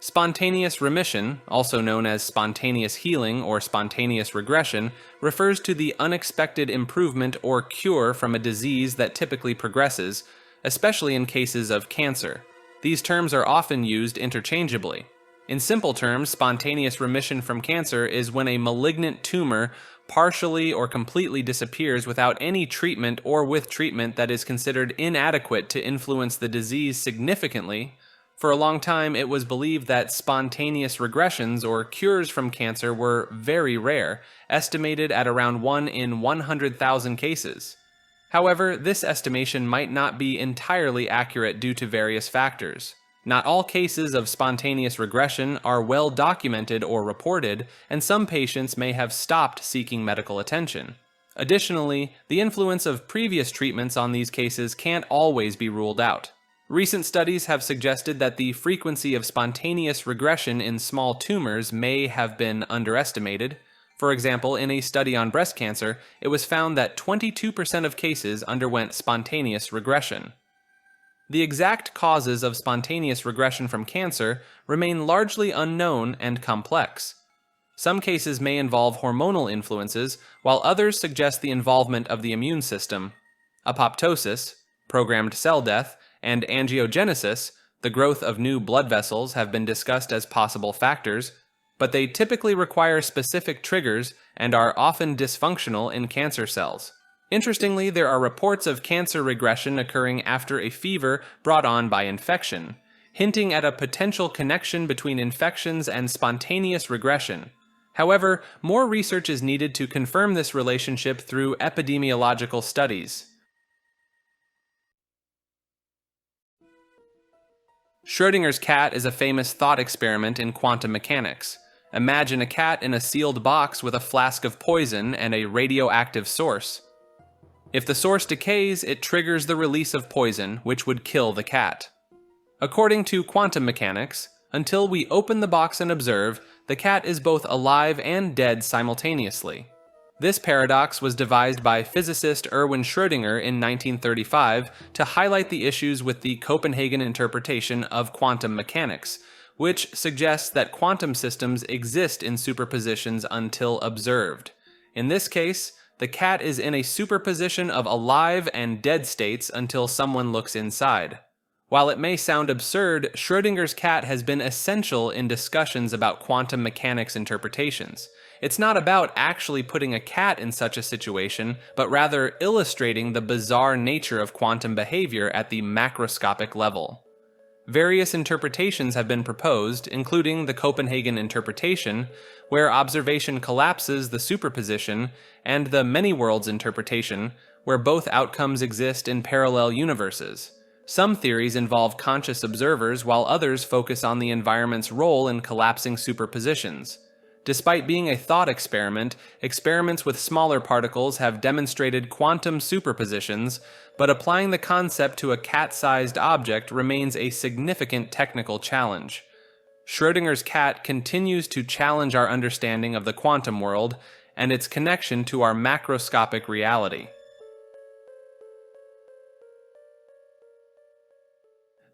Spontaneous remission, also known as spontaneous healing or spontaneous regression, refers to the unexpected improvement or cure from a disease that typically progresses, especially in cases of cancer. These terms are often used interchangeably. In simple terms, spontaneous remission from cancer is when a malignant tumor partially or completely disappears without any treatment or with treatment that is considered inadequate to influence the disease significantly. For a long time, it was believed that spontaneous regressions or cures from cancer were very rare, estimated at around 1 in 100,000 cases. However, this estimation might not be entirely accurate due to various factors. Not all cases of spontaneous regression are well documented or reported, and some patients may have stopped seeking medical attention. Additionally, the influence of previous treatments on these cases can't always be ruled out. Recent studies have suggested that the frequency of spontaneous regression in small tumors may have been underestimated. For example, in a study on breast cancer, it was found that 22% of cases underwent spontaneous regression. The exact causes of spontaneous regression from cancer remain largely unknown and complex. Some cases may involve hormonal influences, while others suggest the involvement of the immune system. Apoptosis, programmed cell death, and angiogenesis, the growth of new blood vessels, have been discussed as possible factors, but they typically require specific triggers and are often dysfunctional in cancer cells. Interestingly, there are reports of cancer regression occurring after a fever brought on by infection, hinting at a potential connection between infections and spontaneous regression. However, more research is needed to confirm this relationship through epidemiological studies. Schrödinger's cat is a famous thought experiment in quantum mechanics. Imagine a cat in a sealed box with a flask of poison and a radioactive source. If the source decays, it triggers the release of poison, which would kill the cat. According to quantum mechanics, until we open the box and observe, the cat is both alive and dead simultaneously. This paradox was devised by physicist Erwin Schrödinger in 1935 to highlight the issues with the Copenhagen interpretation of quantum mechanics, which suggests that quantum systems exist in superpositions until observed. In this case, the cat is in a superposition of alive and dead states until someone looks inside. While it may sound absurd, Schrödinger's cat has been essential in discussions about quantum mechanics interpretations. It's not about actually putting a cat in such a situation, but rather illustrating the bizarre nature of quantum behavior at the macroscopic level. Various interpretations have been proposed, including the Copenhagen interpretation, where observation collapses the superposition, and the many worlds interpretation, where both outcomes exist in parallel universes. Some theories involve conscious observers, while others focus on the environment's role in collapsing superpositions. Despite being a thought experiment, experiments with smaller particles have demonstrated quantum superpositions, but applying the concept to a cat-sized object remains a significant technical challenge. Schrödinger's cat continues to challenge our understanding of the quantum world and its connection to our macroscopic reality.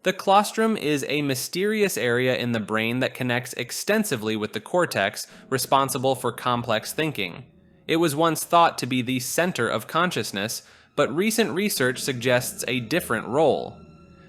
The claustrum is a mysterious area in the brain that connects extensively with the cortex, responsible for complex thinking. It was once thought to be the center of consciousness, but recent research suggests a different role.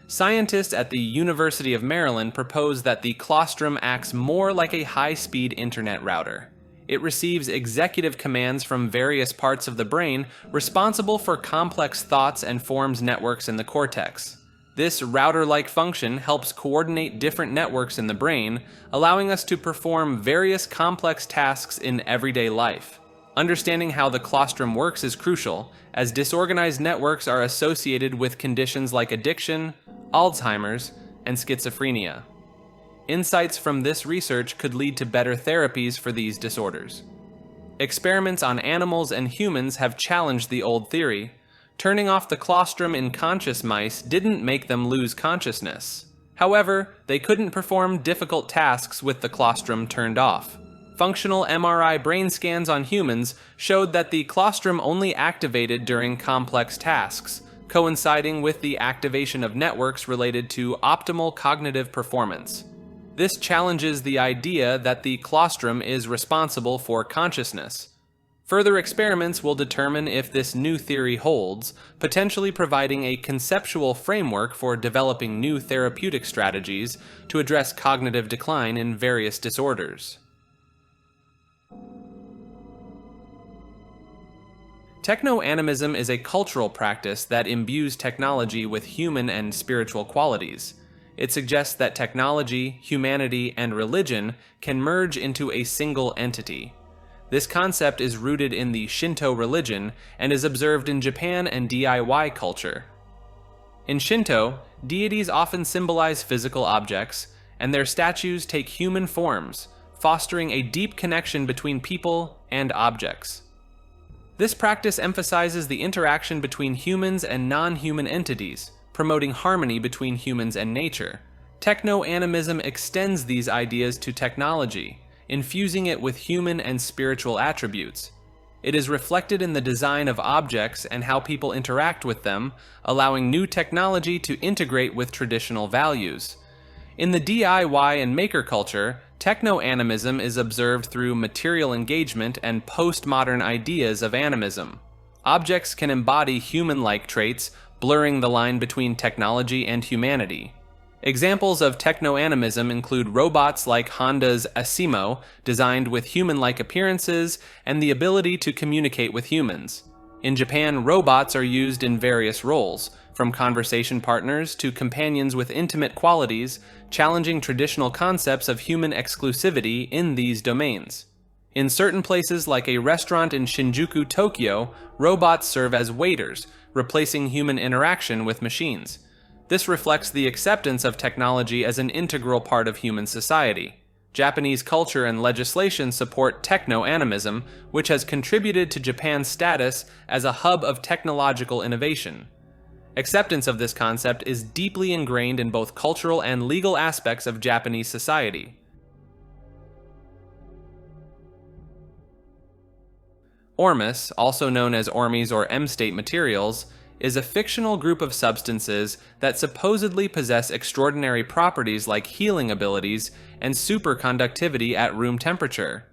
Scientists at the University of Maryland propose that the claustrum acts more like a high-speed internet router. It receives executive commands from various parts of the brain responsible for complex thoughts and forms networks in the cortex. This router-like function helps coordinate different networks in the brain, allowing us to perform various complex tasks in everyday life. Understanding how the claustrum works is crucial, as disorganized networks are associated with conditions like addiction, Alzheimer's, and schizophrenia. Insights from this research could lead to better therapies for these disorders. Experiments on animals and humans have challenged the old theory. Turning off the claustrum in conscious mice didn't make them lose consciousness. However, they couldn't perform difficult tasks with the claustrum turned off. Functional MRI brain scans on humans showed that the claustrum only activated during complex tasks, coinciding with the activation of networks related to optimal cognitive performance. This challenges the idea that the Claustrum is responsible for consciousness. Further experiments will determine if this new theory holds, potentially providing a conceptual framework for developing new therapeutic strategies to address cognitive decline in various disorders. Techno Animism is a cultural practice that imbues technology with human and spiritual qualities. It suggests that technology, humanity, and religion can merge into a single entity. This concept is rooted in the Shinto religion and is observed in Japan and DIY culture. In Shinto, deities often symbolize physical objects, and their statues take human forms, fostering a deep connection between people and objects. This practice emphasizes the interaction between humans and non-human entities, promoting harmony between humans and nature. Techno Animism extends these ideas to technology, infusing it with human and spiritual attributes. It is reflected in the design of objects and how people interact with them, allowing new technology to integrate with traditional values. In the DIY and maker culture, Techno Animism is observed through material engagement and postmodern ideas of animism. Objects can embody human-like traits, blurring the line between technology and humanity. Examples of techno-animism include robots like Honda's Asimo, designed with human-like appearances and the ability to communicate with humans. In Japan, robots are used in various roles, from conversation partners to companions with intimate qualities, challenging traditional concepts of human exclusivity in these domains. In certain places like a restaurant in Shinjuku, Tokyo, robots serve as waiters, replacing human interaction with machines. This reflects the acceptance of technology as an integral part of human society. Japanese culture and legislation support techno-animism, which has contributed to Japan's status as a hub of technological innovation. Acceptance of this concept is deeply ingrained in both cultural and legal aspects of Japanese society. Ormus, also known as Ormes or M-state materials, is a fictional group of substances that supposedly possess extraordinary properties like healing abilities and superconductivity at room temperature.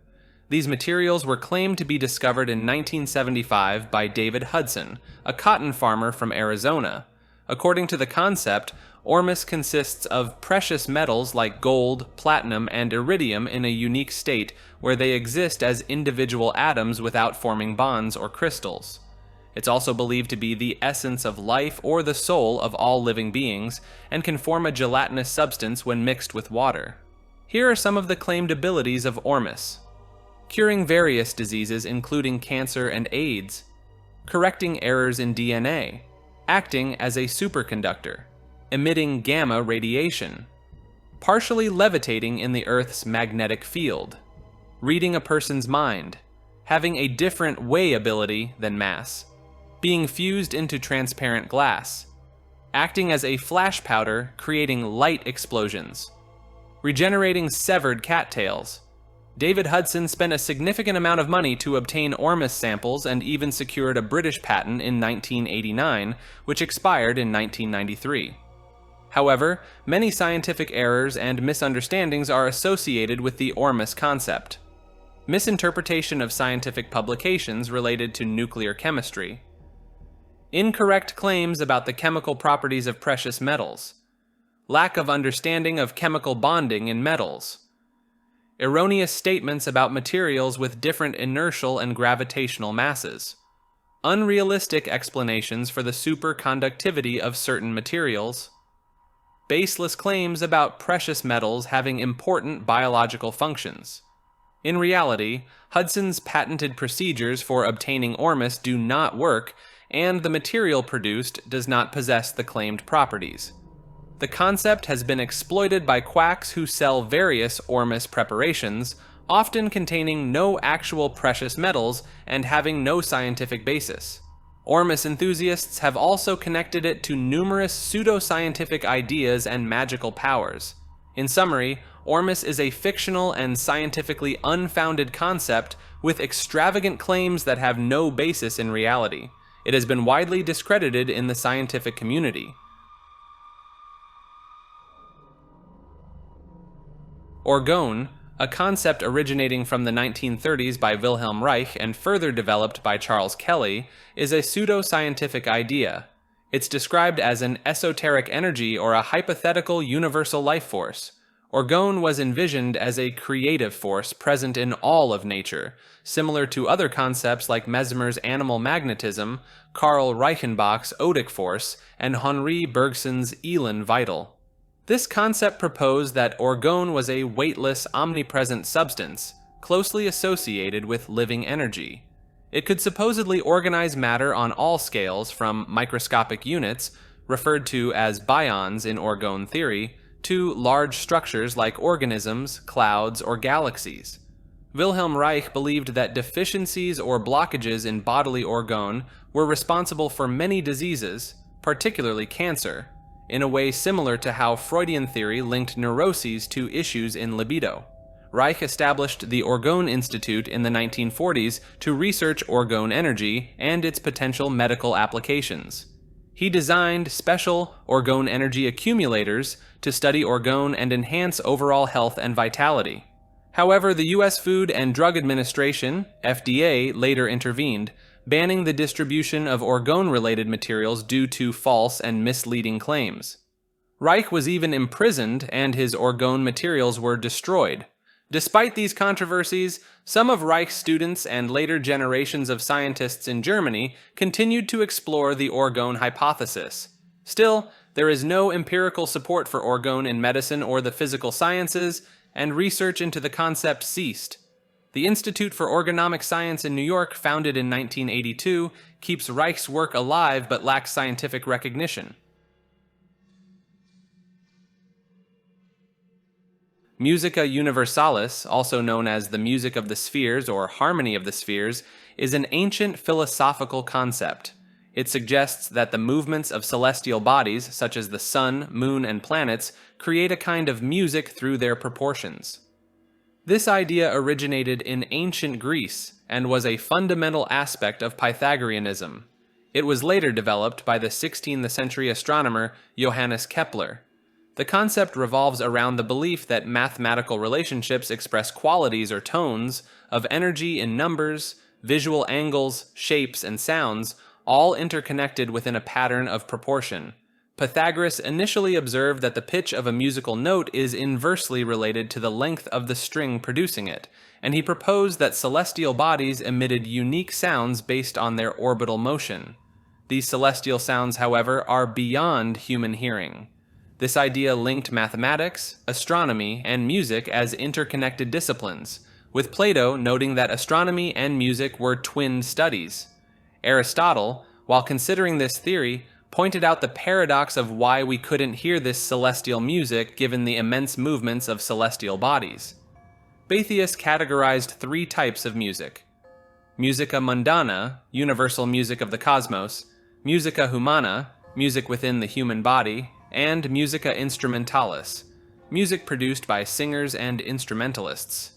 These materials were claimed to be discovered in 1975 by David Hudson, a cotton farmer from Arizona. According to the concept, Ormus consists of precious metals like gold, platinum, and iridium in a unique state where they exist as individual atoms without forming bonds or crystals. It's also believed to be the essence of life or the soul of all living beings, and can form a gelatinous substance when mixed with water. Here are some of the claimed abilities of Ormus: curing various diseases including cancer and AIDS, correcting errors in DNA, acting as a superconductor, emitting gamma radiation, partially levitating in the Earth's magnetic field, reading a person's mind, having a different weigh ability than mass, being fused into transparent glass, acting as a flash powder, creating light explosions, regenerating severed cattails. David Hudson spent a significant amount of money to obtain Ormus samples and even secured a British patent in 1989, which expired in 1993. However, many scientific errors and misunderstandings are associated with the Ormus concept. Misinterpretation of scientific publications related to nuclear chemistry, incorrect claims about the chemical properties of precious metals, lack of understanding of chemical bonding in metals, erroneous statements about materials with different inertial and gravitational masses, unrealistic explanations for the superconductivity of certain materials, baseless claims about precious metals having important biological functions. In reality, Hudson's patented procedures for obtaining Ormus do not work, and the material produced does not possess the claimed properties. The concept has been exploited by quacks who sell various Ormus preparations, often containing no actual precious metals and having no scientific basis. Ormus enthusiasts have also connected it to numerous pseudoscientific ideas and magical powers. In summary, Ormus is a fictional and scientifically unfounded concept with extravagant claims that have no basis in reality. It has been widely discredited in the scientific community. Orgone, a concept originating from the 1930s by Wilhelm Reich and further developed by Charles Kelly, is a pseudo-scientific idea. It's described as an esoteric energy or a hypothetical universal life force. Orgone was envisioned as a creative force present in all of nature, similar to other concepts like Mesmer's animal magnetism, Karl Reichenbach's odic force, and Henri Bergson's elan vital. This concept proposed that orgone was a weightless, omnipresent substance, closely associated with living energy. It could supposedly organize matter on all scales, from microscopic units, referred to as bions in orgone theory, to large structures like organisms, clouds, or galaxies. Wilhelm Reich believed that deficiencies or blockages in bodily orgone were responsible for many diseases, particularly cancer, in a way similar to how Freudian theory linked neuroses to issues in libido. Reich established the Orgone Institute in the 1940s to research orgone energy and its potential medical applications. He designed special orgone energy accumulators to study orgone and enhance overall health and vitality. However, the U.S. Food and Drug Administration, FDA, later intervened, banning the distribution of orgone-related materials due to false and misleading claims. Reich was even imprisoned, and his orgone materials were destroyed. Despite these controversies, some of Reich's students and later generations of scientists in Germany continued to explore the orgone hypothesis. Still, there is no empirical support for orgone in medicine or the physical sciences, and research into the concept ceased. The Institute for Orgonomic Science in New York, founded in 1982, keeps Reich's work alive but lacks scientific recognition. Musica Universalis, also known as the music of the spheres or harmony of the spheres, is an ancient philosophical concept. It suggests that the movements of celestial bodies, such as the sun, moon, and planets, create a kind of music through their proportions. This idea originated in ancient Greece and was a fundamental aspect of Pythagoreanism. It was later developed by the 16th century astronomer Johannes Kepler. The concept revolves around the belief that mathematical relationships express qualities or tones of energy in numbers, visual angles, shapes, and sounds, all interconnected within a pattern of proportion. Pythagoras initially observed that the pitch of a musical note is inversely related to the length of the string producing it, and he proposed that celestial bodies emitted unique sounds based on their orbital motion. These celestial sounds, however, are beyond human hearing. This idea linked mathematics, astronomy, and music as interconnected disciplines, with Plato noting that astronomy and music were twin studies. Aristotle, while considering this theory, pointed out the paradox of why we couldn't hear this celestial music given the immense movements of celestial bodies. Boethius categorized three types of music: musica mundana, universal music of the cosmos; musica humana, music within the human body; and musica instrumentalis, music produced by singers and instrumentalists.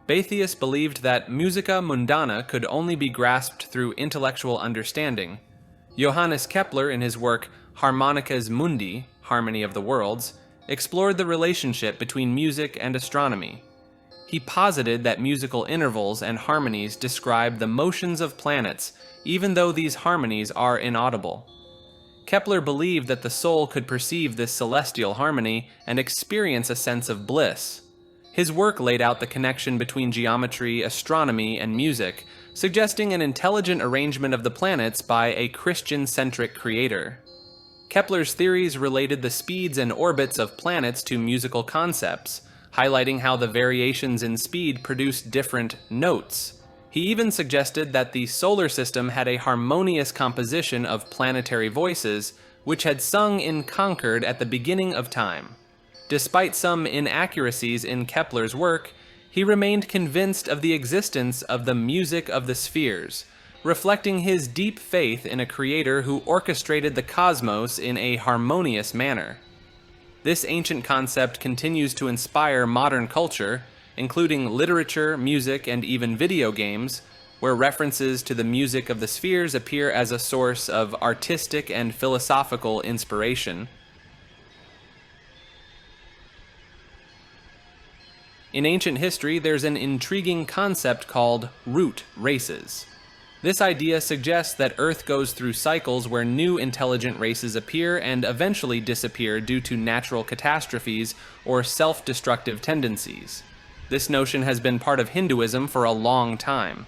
Boethius believed that musica mundana could only be grasped through intellectual understanding. Johannes Kepler, in his work Harmonicas Mundi, Harmony of the Worlds, explored the relationship between music and astronomy. He posited that musical intervals and harmonies describe the motions of planets, even though these harmonies are inaudible. Kepler believed that the soul could perceive this celestial harmony and experience a sense of bliss. His work laid out the connection between geometry, astronomy, and music, suggesting an intelligent arrangement of the planets by a Christian-centric creator. Kepler's theories related the speeds and orbits of planets to musical concepts, highlighting how the variations in speed produced different notes. He even suggested that the solar system had a harmonious composition of planetary voices, which had sung in concord at the beginning of time. Despite some inaccuracies in Kepler's work, he remained convinced of the existence of the music of the spheres, reflecting his deep faith in a creator who orchestrated the cosmos in a harmonious manner. This ancient concept continues to inspire modern culture, including literature, music, and even video games, where references to the music of the spheres appear as a source of artistic and philosophical inspiration. In ancient history, there's an intriguing concept called root races. This idea suggests that Earth goes through cycles where new intelligent races appear and eventually disappear due to natural catastrophes or self-destructive tendencies. This notion has been part of Hinduism for a long time.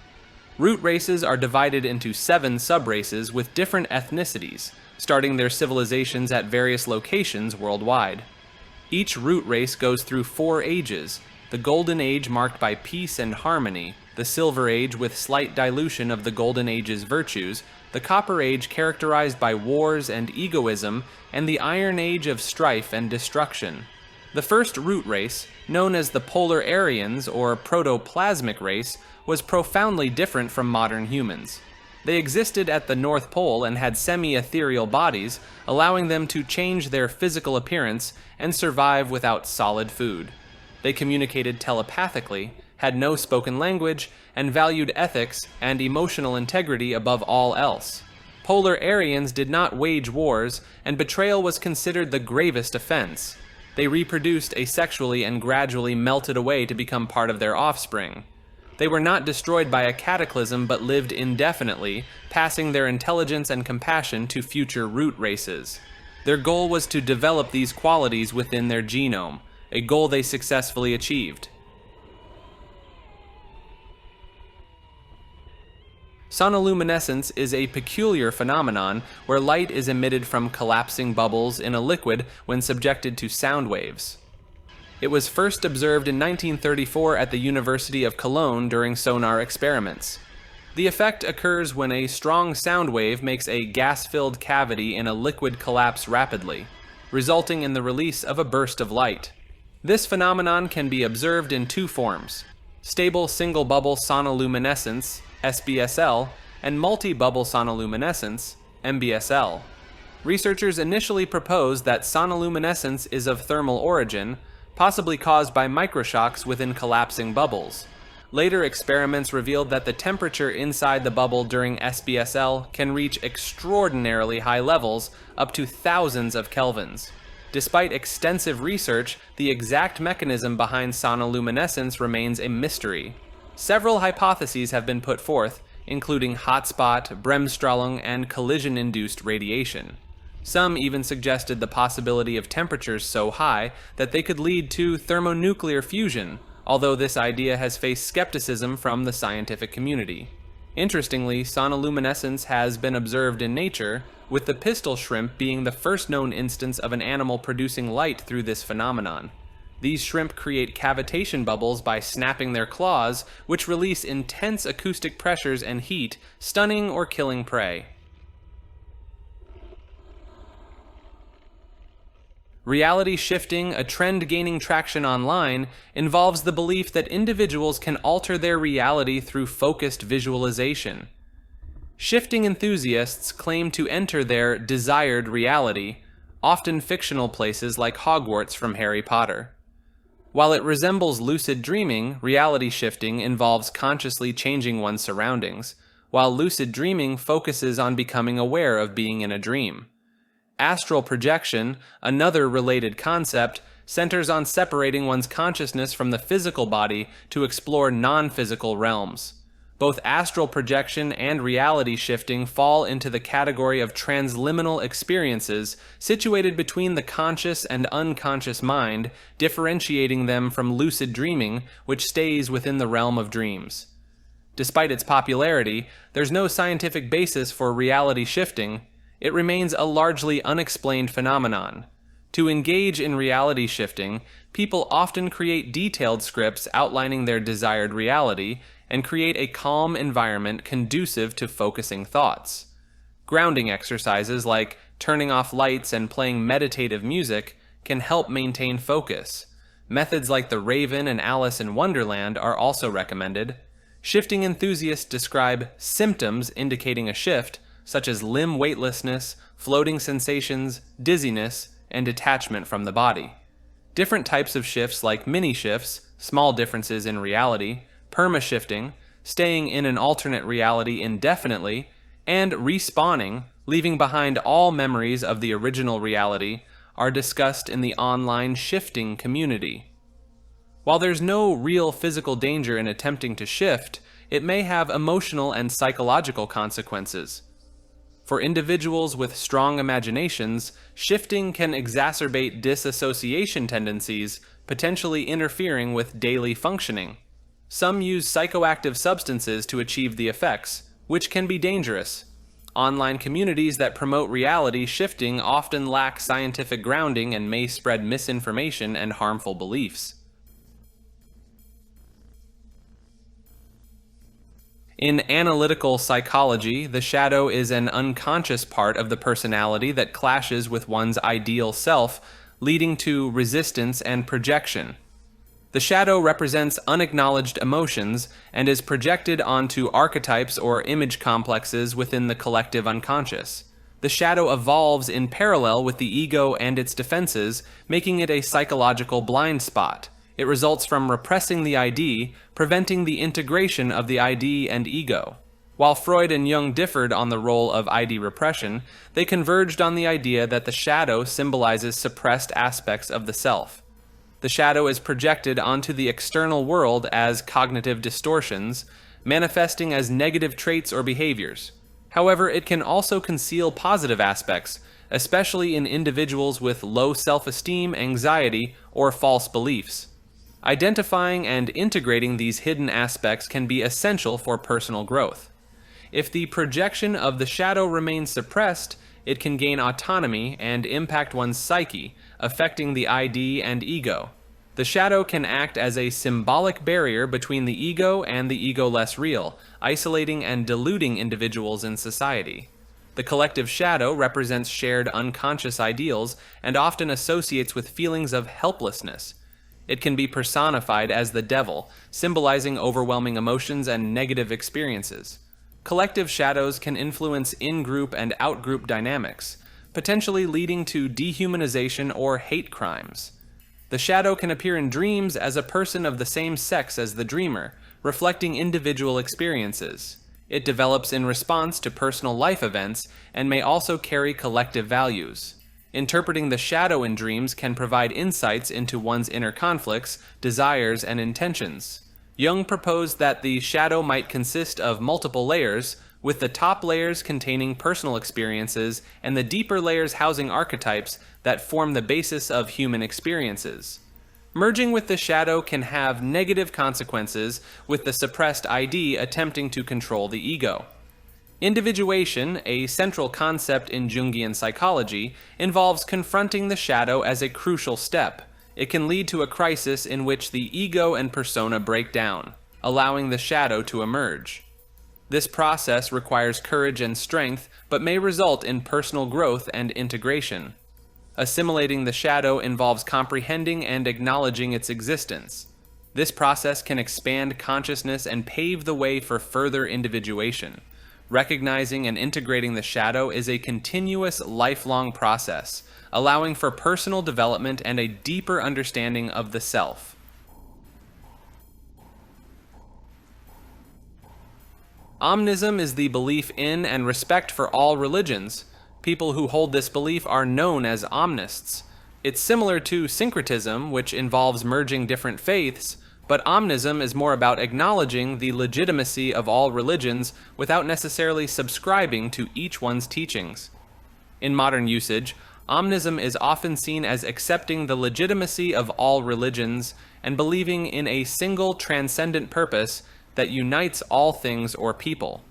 Root races are divided into 7 subraces with different ethnicities, starting their civilizations at various locations worldwide. Each root race goes through 4 ages: the Golden Age marked by peace and harmony, the Silver Age with slight dilution of the Golden Age's virtues, the Copper Age characterized by wars and egoism, and the Iron Age of strife and destruction. The first root race, known as the Polar Aryans or Protoplasmic race, was profoundly different from modern humans. They existed at the North Pole and had semi-ethereal bodies, allowing them to change their physical appearance and survive without solid food. They communicated telepathically, had no spoken language, and valued ethics and emotional integrity above all else. Polar Aryans did not wage wars, and betrayal was considered the gravest offense. They reproduced asexually and gradually melted away to become part of their offspring. They were not destroyed by a cataclysm but lived indefinitely, passing their intelligence and compassion to future root races. Their goal was to develop these qualities within their genome, a goal they successfully achieved. Sonoluminescence is a peculiar phenomenon where light is emitted from collapsing bubbles in a liquid when subjected to sound waves. It was first observed in 1934 at the University of Cologne during sonar experiments. The effect occurs when a strong sound wave makes a gas-filled cavity in a liquid collapse rapidly, resulting in the release of a burst of light. This phenomenon can be observed in 2 forms: stable single-bubble sonoluminescence, SBSL, and multi-bubble sonoluminescence, MBSL. Researchers initially proposed that sonoluminescence is of thermal origin, possibly caused by microshocks within collapsing bubbles. Later experiments revealed that the temperature inside the bubble during SBSL can reach extraordinarily high levels, up to thousands of kelvins. Despite extensive research, the exact mechanism behind sonoluminescence remains a mystery. Several hypotheses have been put forth, including hotspot, Bremsstrahlung, and collision-induced radiation. Some even suggested the possibility of temperatures so high that they could lead to thermonuclear fusion, although this idea has faced skepticism from the scientific community. Interestingly, sonoluminescence has been observed in nature, with the pistol shrimp being the first known instance of an animal producing light through this phenomenon. These shrimp create cavitation bubbles by snapping their claws, which release intense acoustic pressures and heat, stunning or killing prey. Reality shifting, a trend gaining traction online, involves the belief that individuals can alter their reality through focused visualization. Shifting enthusiasts claim to enter their desired reality, often fictional places like Hogwarts from Harry Potter. While it resembles lucid dreaming, reality shifting involves consciously changing one's surroundings, while lucid dreaming focuses on becoming aware of being in a dream. Astral projection, another related concept, centers on separating one's consciousness from the physical body to explore non-physical realms. Both astral projection and reality shifting fall into the category of transliminal experiences situated between the conscious and unconscious mind, differentiating them from lucid dreaming, which stays within the realm of dreams. Despite its popularity, there's no scientific basis for reality shifting. It remains a largely unexplained phenomenon. To engage in reality shifting, people often create detailed scripts outlining their desired reality and create a calm environment conducive to focusing thoughts. Grounding exercises like turning off lights and playing meditative music can help maintain focus. Methods like the Raven and Alice in Wonderland are also recommended. Shifting enthusiasts describe symptoms indicating a shift, such as limb weightlessness, floating sensations, dizziness, and detachment from the body. Different types of shifts like mini-shifts, small differences in reality, perma-shifting, staying in an alternate reality indefinitely, and respawning, leaving behind all memories of the original reality, are discussed in the online shifting community. While there's no real physical danger in attempting to shift, it may have emotional and psychological consequences. For individuals with strong imaginations, shifting can exacerbate disassociation tendencies, potentially interfering with daily functioning. Some use psychoactive substances to achieve the effects, which can be dangerous. Online communities that promote reality shifting often lack scientific grounding and may spread misinformation and harmful beliefs. In analytical psychology, the shadow is an unconscious part of the personality that clashes with one's ideal self, leading to resistance and projection. The shadow represents unacknowledged emotions and is projected onto archetypes or image complexes within the collective unconscious. The shadow evolves in parallel with the ego and its defenses, making it a psychological blind spot. It results from repressing the ID, preventing the integration of the ID and ego. While Freud and Jung differed on the role of ID repression, they converged on the idea that the shadow symbolizes suppressed aspects of the self. The shadow is projected onto the external world as cognitive distortions, manifesting as negative traits or behaviors. However, it can also conceal positive aspects, especially in individuals with low self-esteem, anxiety, or false beliefs. Identifying and integrating these hidden aspects can be essential for personal growth. If the projection of the shadow remains suppressed, it can gain autonomy and impact one's psyche, affecting the ID and ego. The shadow can act as a symbolic barrier between the ego and the ego-less real, isolating and diluting individuals in society. The collective shadow represents shared unconscious ideals and often associates with feelings of helplessness. It can be personified as the devil, symbolizing overwhelming emotions and negative experiences. Collective shadows can influence in-group and out-group dynamics, potentially leading to dehumanization or hate crimes. The shadow can appear in dreams as a person of the same sex as the dreamer, reflecting individual experiences. It develops in response to personal life events and may also carry collective values. Interpreting the shadow in dreams can provide insights into one's inner conflicts, desires, and intentions. Jung proposed that the shadow might consist of multiple layers, with the top layers containing personal experiences and the deeper layers housing archetypes that form the basis of human experiences. Merging with the shadow can have negative consequences, with the suppressed ID attempting to control the ego. Individuation, a central concept in Jungian psychology, involves confronting the shadow as a crucial step. It can lead to a crisis in which the ego and persona break down, allowing the shadow to emerge. This process requires courage and strength, but may result in personal growth and integration. Assimilating the shadow involves comprehending and acknowledging its existence. This process can expand consciousness and pave the way for further individuation. Recognizing and integrating the shadow is a continuous, lifelong process, allowing for personal development and a deeper understanding of the self. Omnism is the belief in and respect for all religions. People who hold this belief are known as omnists. It's similar to syncretism, which involves merging different faiths, but omnism is more about acknowledging the legitimacy of all religions without necessarily subscribing to each one's teachings. In modern usage, omnism is often seen as accepting the legitimacy of all religions and believing in a single transcendent purpose that unites all things or people.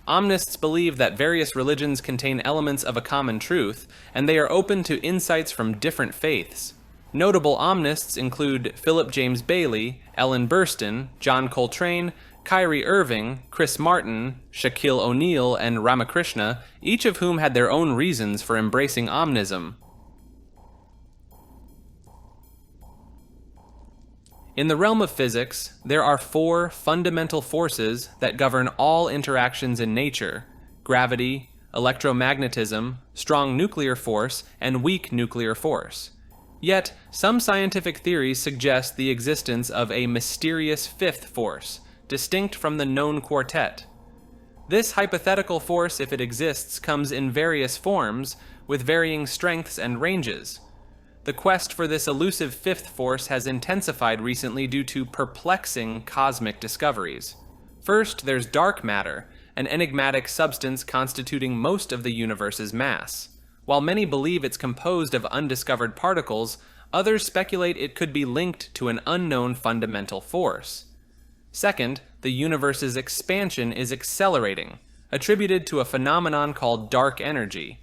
Omnists believe that various religions contain elements of a common truth, and they are open to insights from different faiths. Notable omnists include Philip James Bailey, Ellen Burstyn, John Coltrane, Kyrie Irving, Chris Martin, Shaquille O'Neal, and Ramakrishna, each of whom had their own reasons for embracing omnism. In the realm of physics, there are 4 fundamental forces that govern all interactions in nature: gravity, electromagnetism, strong nuclear force, and weak nuclear force. Yet, some scientific theories suggest the existence of a mysterious 5th force, distinct from the known quartet. This hypothetical force, if it exists, comes in various forms, with varying strengths and ranges. The quest for this elusive fifth force has intensified recently due to perplexing cosmic discoveries. First, there's dark matter, an enigmatic substance constituting most of the universe's mass. While many believe it's composed of undiscovered particles, others speculate it could be linked to an unknown fundamental force. Second, the universe's expansion is accelerating, attributed to a phenomenon called dark energy.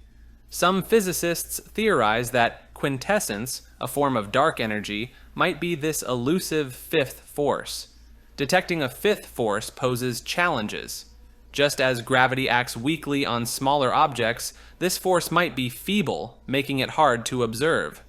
Some physicists theorize that quintessence, a form of dark energy, might be this elusive fifth force. Detecting a fifth force poses challenges. Just as gravity acts weakly on smaller objects, this force might be feeble, making it hard to observe.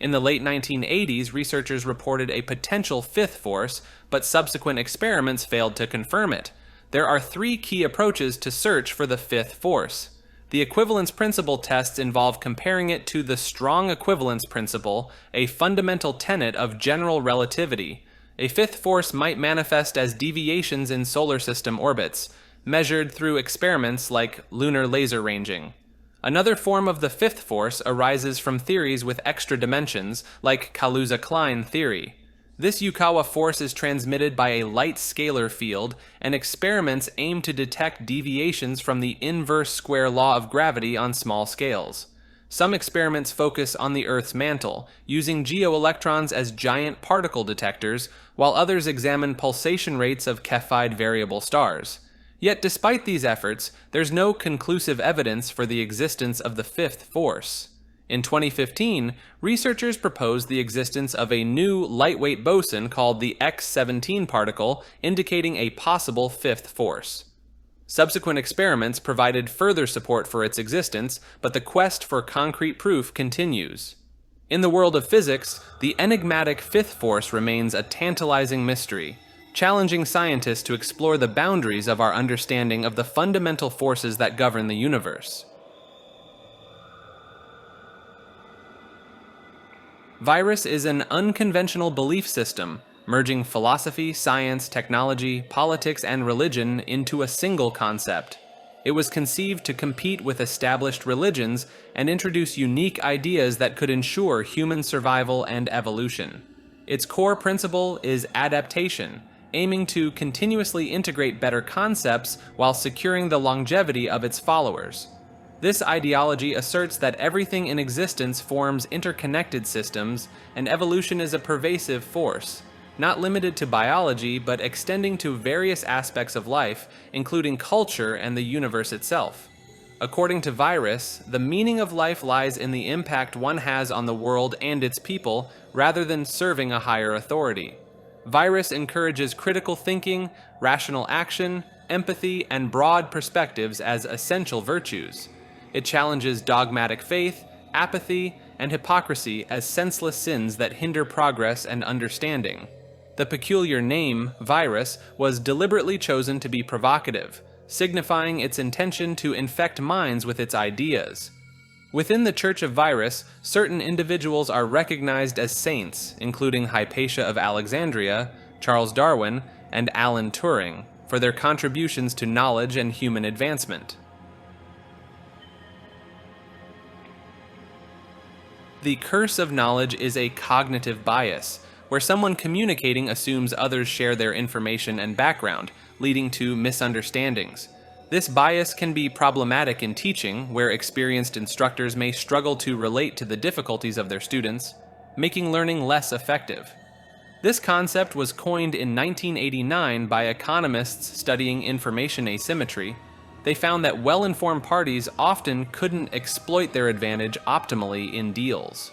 In the late 1980s, researchers reported a potential fifth force, but subsequent experiments failed to confirm it. There are three key approaches to search for the fifth force. The equivalence principle tests involve comparing it to the strong equivalence principle, a fundamental tenet of general relativity. A fifth force might manifest as deviations in solar system orbits, measured through experiments like lunar laser ranging. Another form of the fifth force arises from theories with extra dimensions, like Kaluza-Klein theory. This Yukawa force is transmitted by a light scalar field, and experiments aim to detect deviations from the inverse square law of gravity on small scales. Some experiments focus on the Earth's mantle, using geoelectrons as giant particle detectors, while others examine pulsation rates of Cepheid variable stars. Yet despite these efforts, there's no conclusive evidence for the existence of the fifth force. In 2015, researchers proposed the existence of a new lightweight boson called the X17 particle, indicating a possible fifth force. Subsequent experiments provided further support for its existence, but the quest for concrete proof continues. In the world of physics, the enigmatic fifth force remains a tantalizing mystery, challenging scientists to explore the boundaries of our understanding of the fundamental forces that govern the universe. Virus is an unconventional belief system, merging philosophy, science, technology, politics, and religion into a single concept. It was conceived to compete with established religions and introduce unique ideas that could ensure human survival and evolution. Its core principle is adaptation, aiming to continuously integrate better concepts while securing the longevity of its followers. This ideology asserts that everything in existence forms interconnected systems, and evolution is a pervasive force, not limited to biology but extending to various aspects of life, including culture and the universe itself. According to Virus, the meaning of life lies in the impact one has on the world and its people, rather than serving a higher authority. Virus encourages critical thinking, rational action, empathy, and broad perspectives as essential virtues. It challenges dogmatic faith, apathy, and hypocrisy as senseless sins that hinder progress and understanding. The peculiar name, Virus, was deliberately chosen to be provocative, signifying its intention to infect minds with its ideas. Within the Church of Virus, certain individuals are recognized as saints, including Hypatia of Alexandria, Charles Darwin, and Alan Turing, for their contributions to knowledge and human advancement. The curse of knowledge is a cognitive bias, where someone communicating assumes others share their information and background, leading to misunderstandings. This bias can be problematic in teaching, where experienced instructors may struggle to relate to the difficulties of their students, making learning less effective. This concept was coined in 1989 by economists studying information asymmetry. They found that well-informed parties often couldn't exploit their advantage optimally in deals.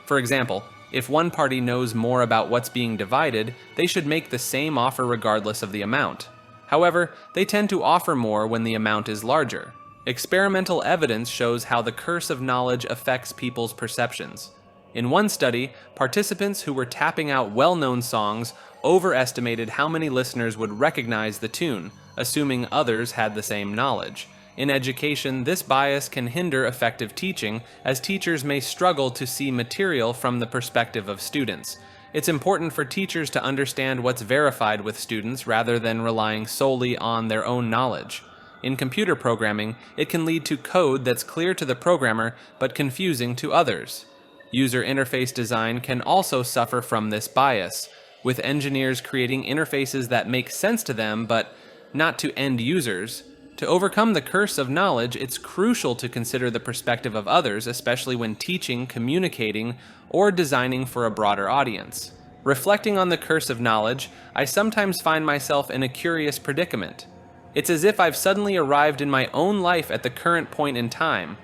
For example, if one party knows more about what's being divided, they should make the same offer regardless of the amount. However, they tend to offer more when the amount is larger. Experimental evidence shows how the curse of knowledge affects people's perceptions. In one study, participants who were tapping out well-known songs overestimated how many listeners would recognize the tune, assuming others had the same knowledge. In education, this bias can hinder effective teaching, as teachers may struggle to see material from the perspective of students. It's important for teachers to understand what's verified with students rather than relying solely on their own knowledge. In computer programming, it can lead to code that's clear to the programmer but confusing to others. User interface design can also suffer from this bias, with engineers creating interfaces that make sense to them but not to end users. To overcome the curse of knowledge, it's crucial to consider the perspective of others, especially when teaching, communicating, or designing for a broader audience. Reflecting on the curse of knowledge, I sometimes find myself in a curious predicament. It's as if I've suddenly arrived in my own life at the current point in time.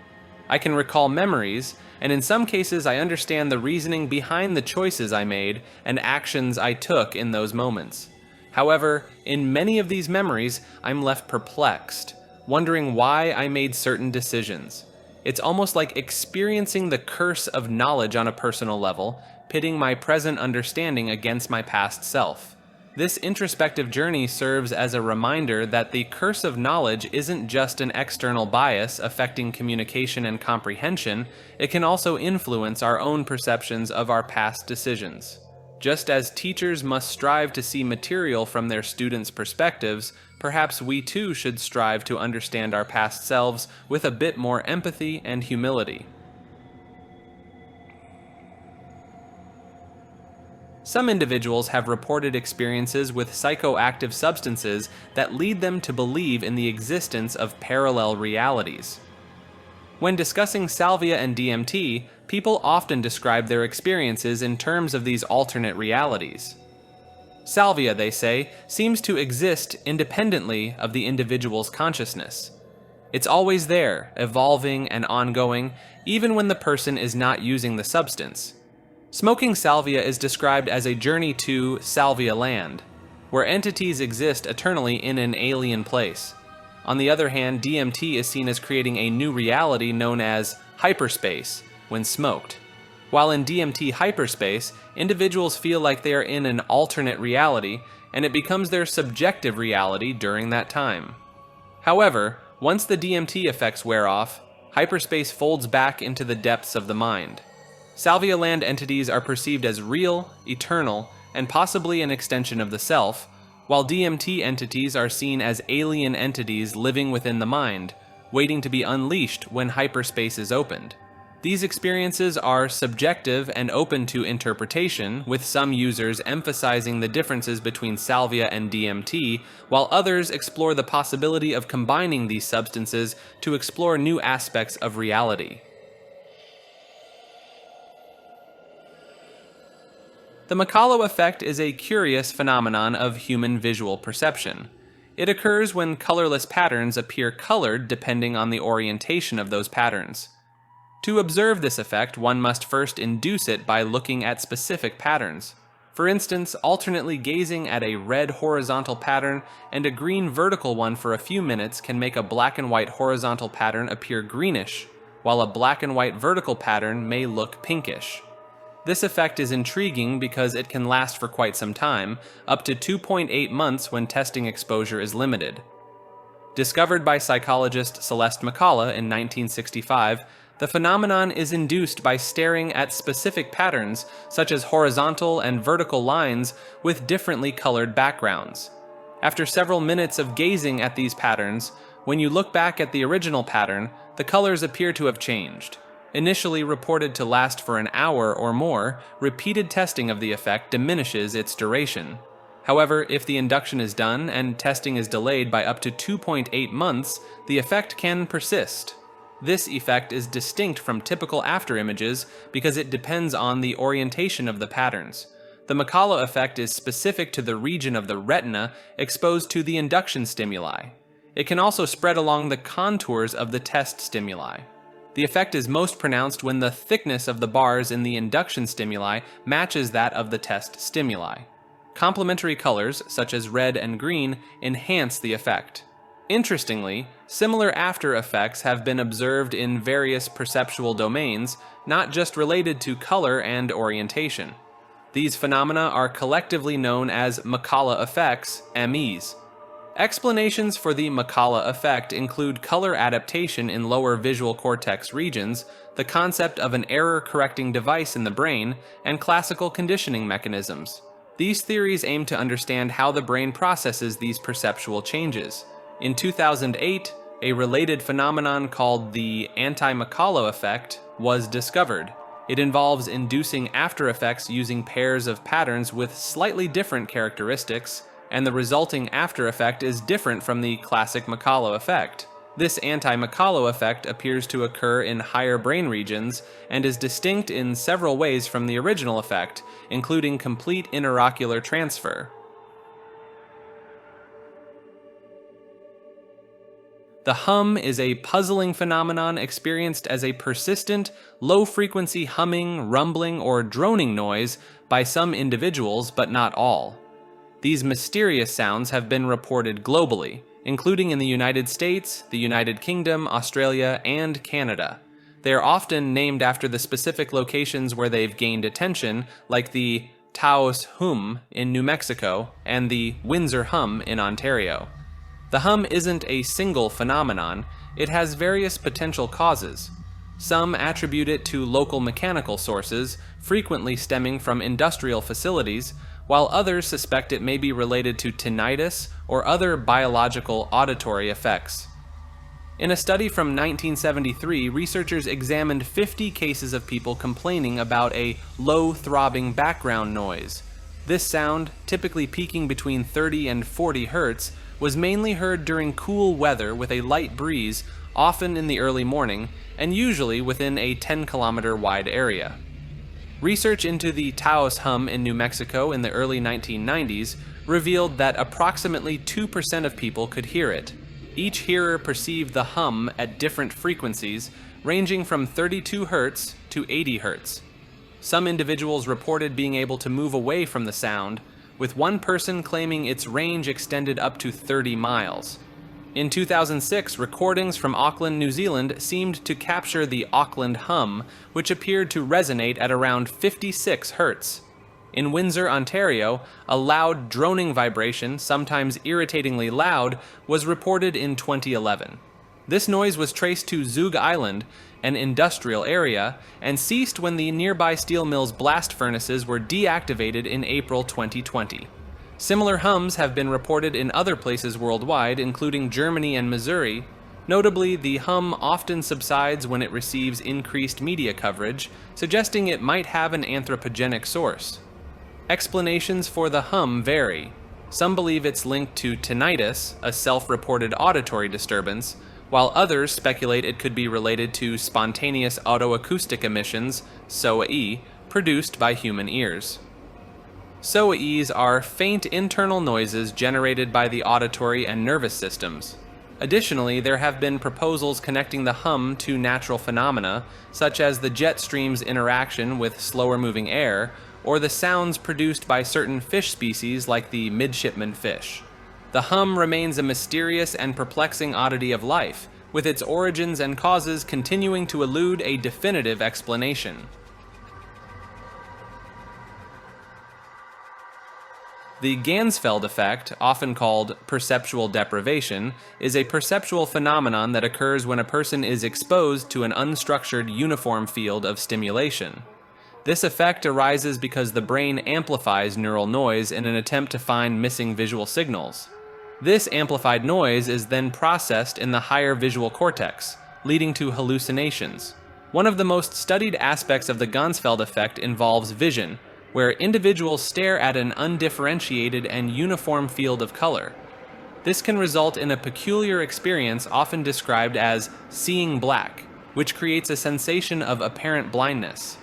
I can recall memories, and in some cases I understand the reasoning behind the choices I made and actions I took in those moments. However, in many of these memories, I'm left perplexed, wondering why I made certain decisions. It's almost like experiencing the curse of knowledge on a personal level, pitting my present understanding against my past self. This introspective journey serves as a reminder that the curse of knowledge isn't just an external bias affecting communication and comprehension, it can also influence our own perceptions of our past decisions. Just as teachers must strive to see material from their students' perspectives, perhaps we too should strive to understand our past selves with a bit more empathy and humility. Some individuals have reported experiences with psychoactive substances that lead them to believe in the existence of parallel realities. When discussing salvia and DMT, people often describe their experiences in terms of these alternate realities. Salvia, they say, seems to exist independently of the individual's consciousness. It's always there, evolving and ongoing, even when the person is not using the substance. Smoking salvia is described as a journey to Salvia Land, where entities exist eternally in an alien place. On the other hand, DMT is seen as creating a new reality known as hyperspace when smoked. While in DMT hyperspace, individuals feel like they are in an alternate reality, and it becomes their subjective reality during that time. However, once the DMT effects wear off, hyperspace folds back into the depths of the mind. Salvia Land entities are perceived as real, eternal, and possibly an extension of the self, while DMT entities are seen as alien entities living within the mind, waiting to be unleashed when hyperspace is opened. These experiences are subjective and open to interpretation, with some users emphasizing the differences between salvia and DMT, while others explore the possibility of combining these substances to explore new aspects of reality. The Mallo Effect is a curious phenomenon of human visual perception. It occurs when colorless patterns appear colored depending on the orientation of those patterns. To observe this effect, one must first induce it by looking at specific patterns. For instance, alternately gazing at a red horizontal pattern and a green vertical one for a few minutes can make a black and white horizontal pattern appear greenish, while a black and white vertical pattern may look pinkish. This effect is intriguing because it can last for quite some time, up to 2.8 months when testing exposure is limited. Discovered by psychologist Celeste McCullough in 1965, the phenomenon is induced by staring at specific patterns, such as horizontal and vertical lines with differently colored backgrounds. After several minutes of gazing at these patterns, when you look back at the original pattern, the colors appear to have changed. Initially reported to last for an hour or more, repeated testing of the effect diminishes its duration. However, if the induction is done and testing is delayed by up to 2.8 months, the effect can persist. This effect is distinct from typical afterimages because it depends on the orientation of the patterns. The Mallo effect is specific to the region of the retina exposed to the induction stimuli. It can also spread along the contours of the test stimuli. The effect is most pronounced when the thickness of the bars in the induction stimuli matches that of the test stimuli. Complementary colors, such as red and green, enhance the effect. Interestingly, similar after effects have been observed in various perceptual domains, not just related to color and orientation. These phenomena are collectively known as Mallo effects, MEs. Explanations for the Mallo effect include color adaptation in lower visual cortex regions, the concept of an error-correcting device in the brain, and classical conditioning mechanisms. These theories aim to understand how the brain processes these perceptual changes. In 2008, a related phenomenon called the anti-Mallo effect was discovered. It involves inducing after effects using pairs of patterns with slightly different characteristics, and the resulting after effect is different from the classic Mallo Effect. This anti-Mallo effect appears to occur in higher brain regions and is distinct in several ways from the original effect, including complete interocular transfer. The hum is a puzzling phenomenon experienced as a persistent, low-frequency humming, rumbling, or droning noise by some individuals, but not all. These mysterious sounds have been reported globally, including in the United States, the United Kingdom, Australia, and Canada. They are often named after the specific locations where they've gained attention, like the Taos Hum in New Mexico and the Windsor Hum in Ontario. The hum isn't a single phenomenon, it has various potential causes. Some attribute it to local mechanical sources, frequently stemming from industrial facilities, while others suspect it may be related to tinnitus or other biological auditory effects. In a study from 1973, researchers examined 50 cases of people complaining about a low throbbing background noise. This sound, typically peaking between 30 and 40 Hz, was mainly heard during cool weather with a light breeze, often in the early morning, and usually within a 10-kilometer wide area. Research into the Taos hum in New Mexico in the early 1990s revealed that approximately 2% of people could hear it. Each hearer perceived the hum at different frequencies, ranging from 32 Hz to 80 Hz. Some individuals reported being able to move away from the sound, with one person claiming its range extended up to 30 miles. In 2006, recordings from Auckland, New Zealand seemed to capture the Auckland hum, which appeared to resonate at around 56 Hz. In Windsor, Ontario, a loud droning vibration, sometimes irritatingly loud, was reported in 2011. This noise was traced to Zug Island, an industrial area, and ceased when the nearby steel mill's blast furnaces were deactivated in April 2020. Similar hums have been reported in other places worldwide, including Germany and Missouri. Notably, the hum often subsides when it receives increased media coverage, suggesting it might have an anthropogenic source. Explanations for the hum vary. Some believe it's linked to tinnitus, a self-reported auditory disturbance, while others speculate it could be related to spontaneous autoacoustic emissions, SOA-E, produced by human ears. SOA-Es are faint internal noises generated by the auditory and nervous systems. Additionally, there have been proposals connecting the hum to natural phenomena, such as the jet stream's interaction with slower-moving air, or the sounds produced by certain fish species like the midshipman fish. The hum remains a mysterious and perplexing oddity of life, with its origins and causes continuing to elude a definitive explanation. The Ganzfeld effect, often called perceptual deprivation, is a perceptual phenomenon that occurs when a person is exposed to an unstructured uniform field of stimulation. This effect arises because the brain amplifies neural noise in an attempt to find missing visual signals. This amplified noise is then processed in the higher visual cortex, leading to hallucinations. One of the most studied aspects of the Ganzfeld effect involves vision, where individuals stare at an undifferentiated and uniform field of color. This can result in a peculiar experience often described as seeing black, which creates a sensation of apparent blindness.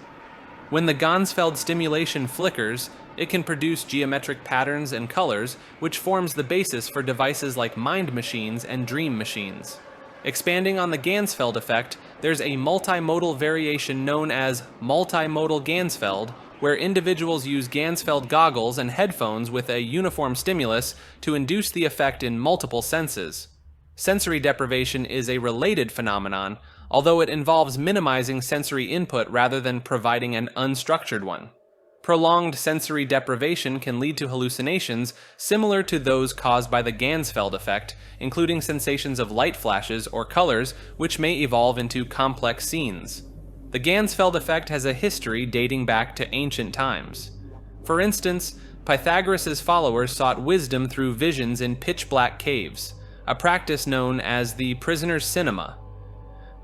When the Ganzfeld stimulation flickers, it can produce geometric patterns and colors, which forms the basis for devices like mind machines and dream machines. Expanding on the Ganzfeld effect, there's a multimodal variation known as multimodal Ganzfeld, where individuals use Ganzfeld goggles and headphones with a uniform stimulus to induce the effect in multiple senses. Sensory deprivation is a related phenomenon, although it involves minimizing sensory input rather than providing an unstructured one. Prolonged sensory deprivation can lead to hallucinations similar to those caused by the Ganzfeld effect, including sensations of light flashes or colors, which may evolve into complex scenes. The Ganzfeld effect has a history dating back to ancient times. For instance, Pythagoras' followers sought wisdom through visions in pitch-black caves, a practice known as the prisoner's cinema.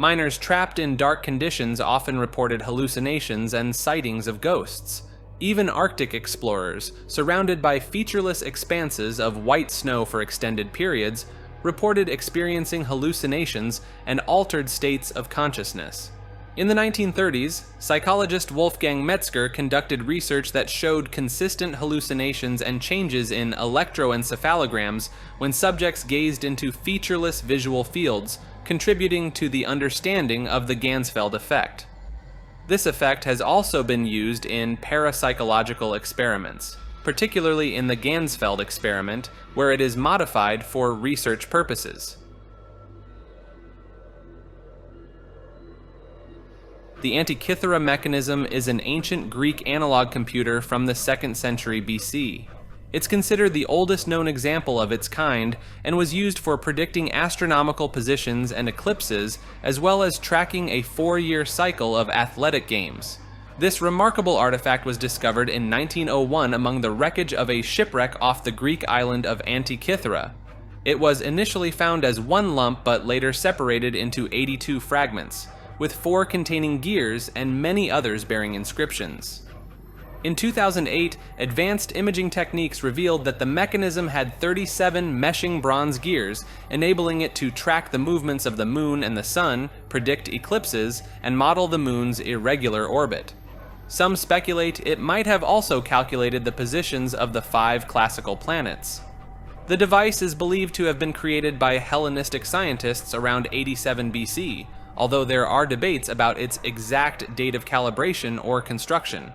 Miners trapped in dark conditions often reported hallucinations and sightings of ghosts. Even Arctic explorers, surrounded by featureless expanses of white snow for extended periods, reported experiencing hallucinations and altered states of consciousness. In the 1930s, psychologist Wolfgang Metzger conducted research that showed consistent hallucinations and changes in electroencephalograms when subjects gazed into featureless visual fields, contributing to the understanding of the Ganzfeld effect. This effect has also been used in parapsychological experiments, particularly in the Ganzfeld experiment, where it is modified for research purposes. The Antikythera mechanism is an ancient Greek analog computer from the 2nd century BC. It's considered the oldest known example of its kind and was used for predicting astronomical positions and eclipses, as well as tracking a 4-year cycle of athletic games. This remarkable artifact was discovered in 1901 among the wreckage of a shipwreck off the Greek island of Antikythera. It was initially found as one lump but later separated into 82 fragments, with 4 containing gears and many others bearing inscriptions. In 2008, advanced imaging techniques revealed that the mechanism had 37 meshing bronze gears, enabling it to track the movements of the moon and the sun, predict eclipses, and model the moon's irregular orbit. Some speculate it might have also calculated the positions of the 5 classical planets. The device is believed to have been created by Hellenistic scientists around 87 BC, although there are debates about its exact date of calibration or construction.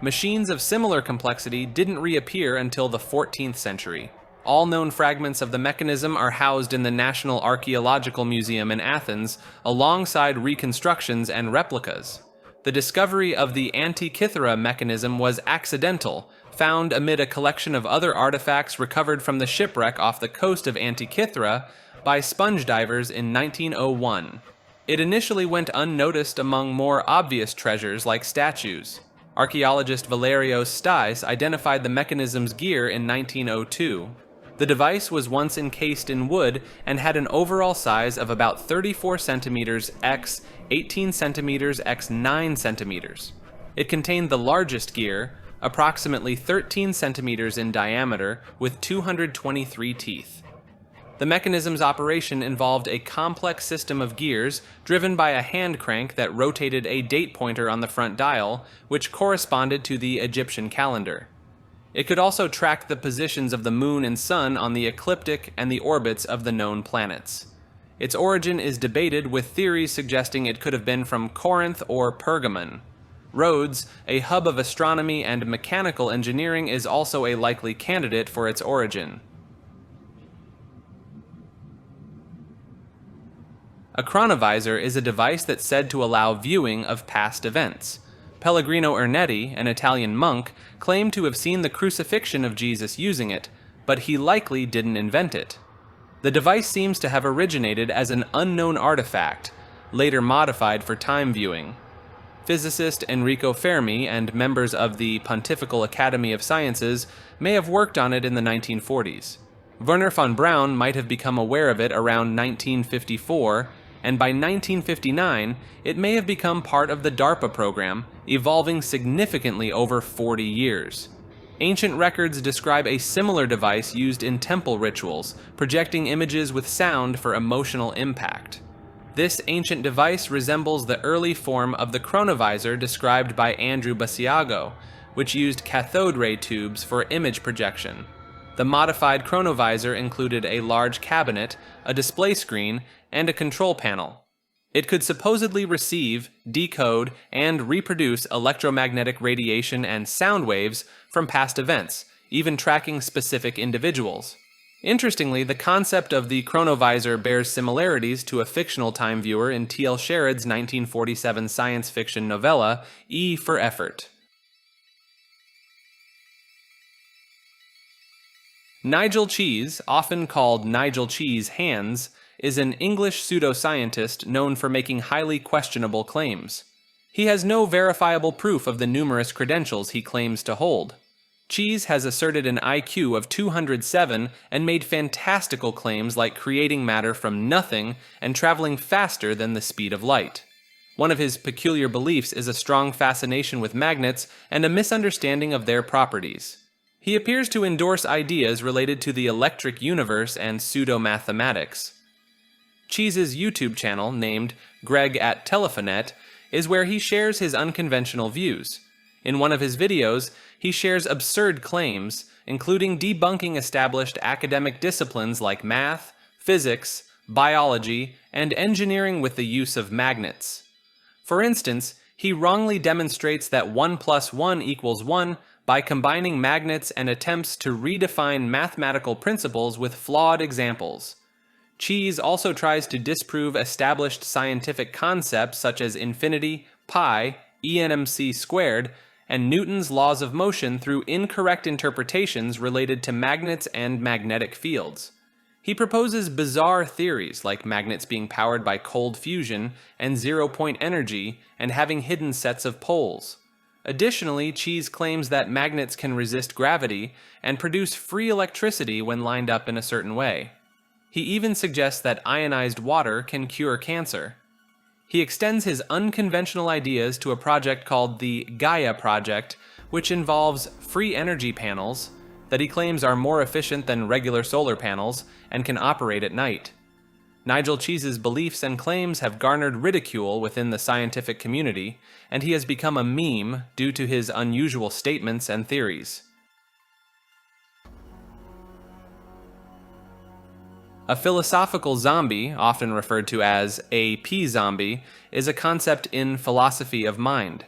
Machines of similar complexity didn't reappear until the 14th century. All known fragments of the mechanism are housed in the National Archaeological Museum in Athens, alongside reconstructions and replicas. The discovery of the Antikythera mechanism was accidental, found amid a collection of other artifacts recovered from the shipwreck off the coast of Antikythera by sponge divers in 1901. It initially went unnoticed among more obvious treasures like statues. Archaeologist Valerios Stais identified the mechanism's gear in 1902. The device was once encased in wood and had an overall size of about 34 centimeters x 18 centimeters x 9 centimeters. It contained the largest gear, approximately 13 centimeters in diameter, with 223 teeth. The mechanism's operation involved a complex system of gears driven by a hand crank that rotated a date pointer on the front dial, which corresponded to the Egyptian calendar. It could also track the positions of the moon and sun on the ecliptic and the orbits of the known planets. Its origin is debated, with theories suggesting it could have been from Corinth or Pergamon. Rhodes, a hub of astronomy and mechanical engineering, is also a likely candidate for its origin. A chronovisor is a device that's said to allow viewing of past events. Pellegrino Ernetti, an Italian monk, claimed to have seen the crucifixion of Jesus using it, but he likely didn't invent it. The device seems to have originated as an unknown artifact, later modified for time viewing. Physicist Enrico Fermi and members of the Pontifical Academy of Sciences may have worked on it in the 1940s. Werner von Braun might have become aware of it around 1954, and by 1959, it may have become part of the DARPA program, evolving significantly over 40 years. Ancient records describe a similar device used in temple rituals, projecting images with sound for emotional impact. This ancient device resembles the early form of the chronovisor described by Andrew Basiago, which used cathode ray tubes for image projection. The modified chronovisor included a large cabinet, a display screen, and a control panel. It could supposedly receive, decode, and reproduce electromagnetic radiation and sound waves from past events, even tracking specific individuals. Interestingly, the concept of the chronovisor bears similarities to a fictional time viewer in T.L. Sherrod's 1947 science fiction novella, E for Effort. Nigel Cheese, often called Nigel Cheese Hands, is an English pseudoscientist known for making highly questionable claims. He has no verifiable proof of the numerous credentials he claims to hold. Cheese has asserted an IQ of 207 and made fantastical claims like creating matter from nothing and traveling faster than the speed of light. One of his peculiar beliefs is a strong fascination with magnets and a misunderstanding of their properties. He appears to endorse ideas related to the electric universe and pseudo-mathematics. Cheese's YouTube channel, named Greg at Telephonet, is where he shares his unconventional views. In one of his videos, he shares absurd claims, including debunking established academic disciplines like math, physics, biology, and engineering with the use of magnets. For instance, he wrongly demonstrates that 1 + 1 = 1 by combining magnets and attempts to redefine mathematical principles with flawed examples. Cheese also tries to disprove established scientific concepts such as infinity, pi, ENMC², and Newton's laws of motion through incorrect interpretations related to magnets and magnetic fields. He proposes bizarre theories like magnets being powered by cold fusion and zero-point energy and having hidden sets of poles. Additionally, Cheese claims that magnets can resist gravity and produce free electricity when lined up in a certain way. He even suggests that ionized water can cure cancer. He extends his unconventional ideas to a project called the Gaia Project, which involves free energy panels that he claims are more efficient than regular solar panels and can operate at night. Nigel Cheese's beliefs and claims have garnered ridicule within the scientific community, and he has become a meme due to his unusual statements and theories. A philosophical zombie, often referred to as a P-zombie, is a concept in philosophy of mind.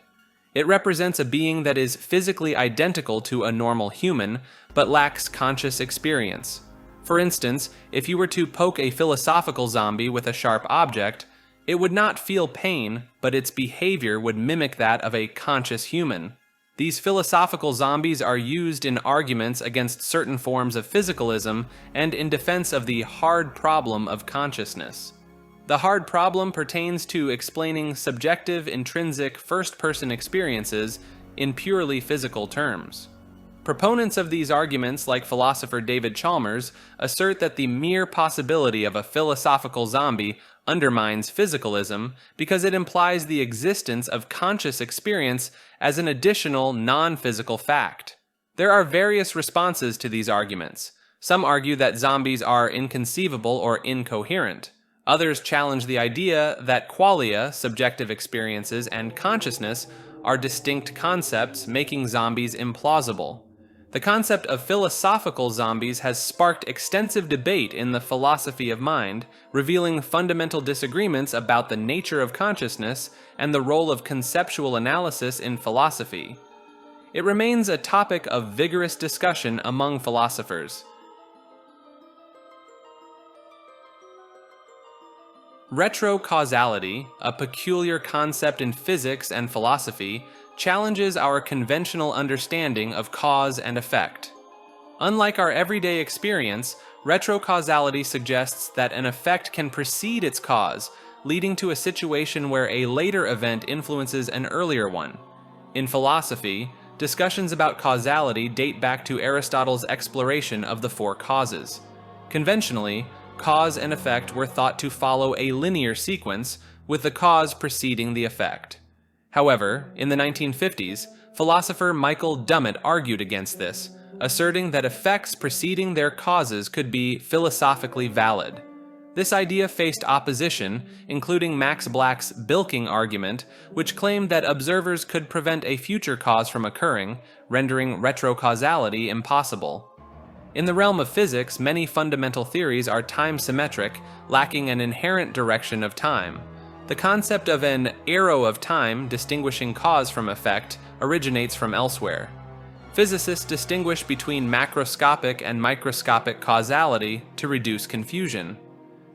It represents a being that is physically identical to a normal human, but lacks conscious experience. For instance, if you were to poke a philosophical zombie with a sharp object, it would not feel pain, but its behavior would mimic that of a conscious human. These philosophical zombies are used in arguments against certain forms of physicalism and in defense of the hard problem of consciousness. The hard problem pertains to explaining subjective, intrinsic, first-person experiences in purely physical terms. Proponents of these arguments, like philosopher David Chalmers, assert that the mere possibility of a philosophical zombie undermines physicalism because it implies the existence of conscious experience as an additional non-physical fact. There are various responses to these arguments. Some argue that zombies are inconceivable or incoherent. Others challenge the idea that qualia, subjective experiences, and consciousness are distinct concepts, making zombies implausible. The concept of philosophical zombies has sparked extensive debate in the philosophy of mind, revealing fundamental disagreements about the nature of consciousness and the role of conceptual analysis in philosophy. It remains a topic of vigorous discussion among philosophers. Retrocausality, a peculiar concept in physics and philosophy, challenges our conventional understanding of cause and effect. Unlike our everyday experience, retrocausality suggests that an effect can precede its cause, leading to a situation where a later event influences an earlier one. In philosophy, discussions about causality date back to Aristotle's exploration of the four causes. Conventionally, cause and effect were thought to follow a linear sequence, with the cause preceding the effect. However, in the 1950s, philosopher Michael Dummett argued against this, asserting that effects preceding their causes could be philosophically valid. This idea faced opposition, including Max Black's bilking argument, which claimed that observers could prevent a future cause from occurring, rendering retrocausality impossible. In the realm of physics, many fundamental theories are time-symmetric, lacking an inherent direction of time. The concept of an arrow of time distinguishing cause from effect originates from elsewhere. Physicists distinguish between macroscopic and microscopic causality to reduce confusion.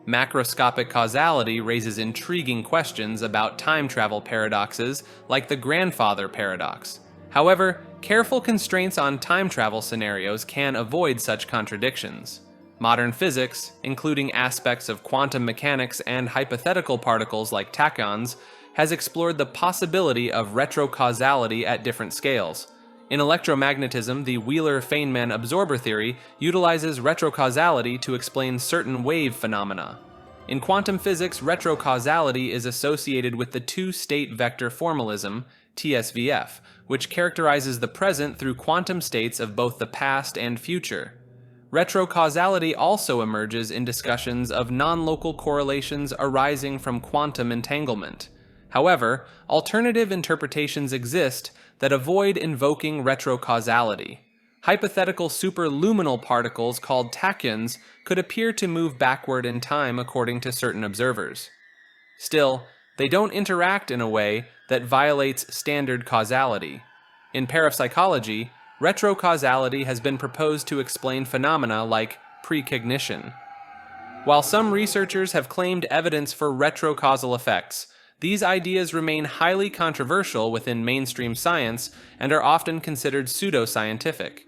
Macroscopic causality raises intriguing questions about time travel paradoxes like the grandfather paradox. However, careful constraints on time travel scenarios can avoid such contradictions. Modern physics, including aspects of quantum mechanics and hypothetical particles like tachyons, has explored the possibility of retrocausality at different scales. In electromagnetism, the Wheeler-Feynman absorber theory utilizes retrocausality to explain certain wave phenomena. In quantum physics, retrocausality is associated with the two-state vector formalism, TSVF, which characterizes the present through quantum states of both the past and future. Retrocausality also emerges in discussions of non-local correlations arising from quantum entanglement. However, alternative interpretations exist that avoid invoking retrocausality. Hypothetical superluminal particles called tachyons could appear to move backward in time according to certain observers. Still, they don't interact in a way that violates standard causality. In parapsychology, retrocausality has been proposed to explain phenomena like precognition. While some researchers have claimed evidence for retrocausal effects, these ideas remain highly controversial within mainstream science and are often considered pseudoscientific.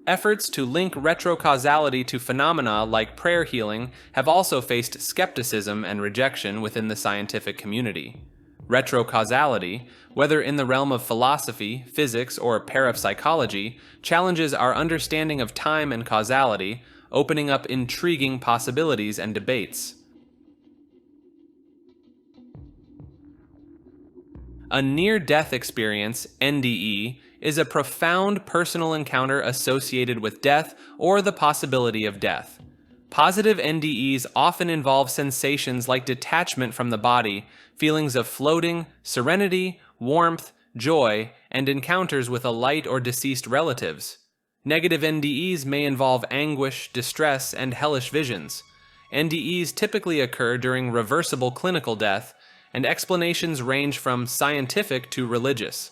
Efforts to link retrocausality to phenomena like prayer healing have also faced skepticism and rejection within the scientific community. Retrocausality, whether in the realm of philosophy, physics, or parapsychology, challenges our understanding of time and causality, opening up intriguing possibilities and debates. A near-death experience, NDE, is a profound personal encounter associated with death or the possibility of death. Positive NDEs often involve sensations like detachment from the body, feelings of floating, serenity, warmth, joy, and encounters with a light or deceased relatives. Negative NDEs may involve anguish, distress, and hellish visions. NDEs typically occur during reversible clinical death, and explanations range from scientific to religious.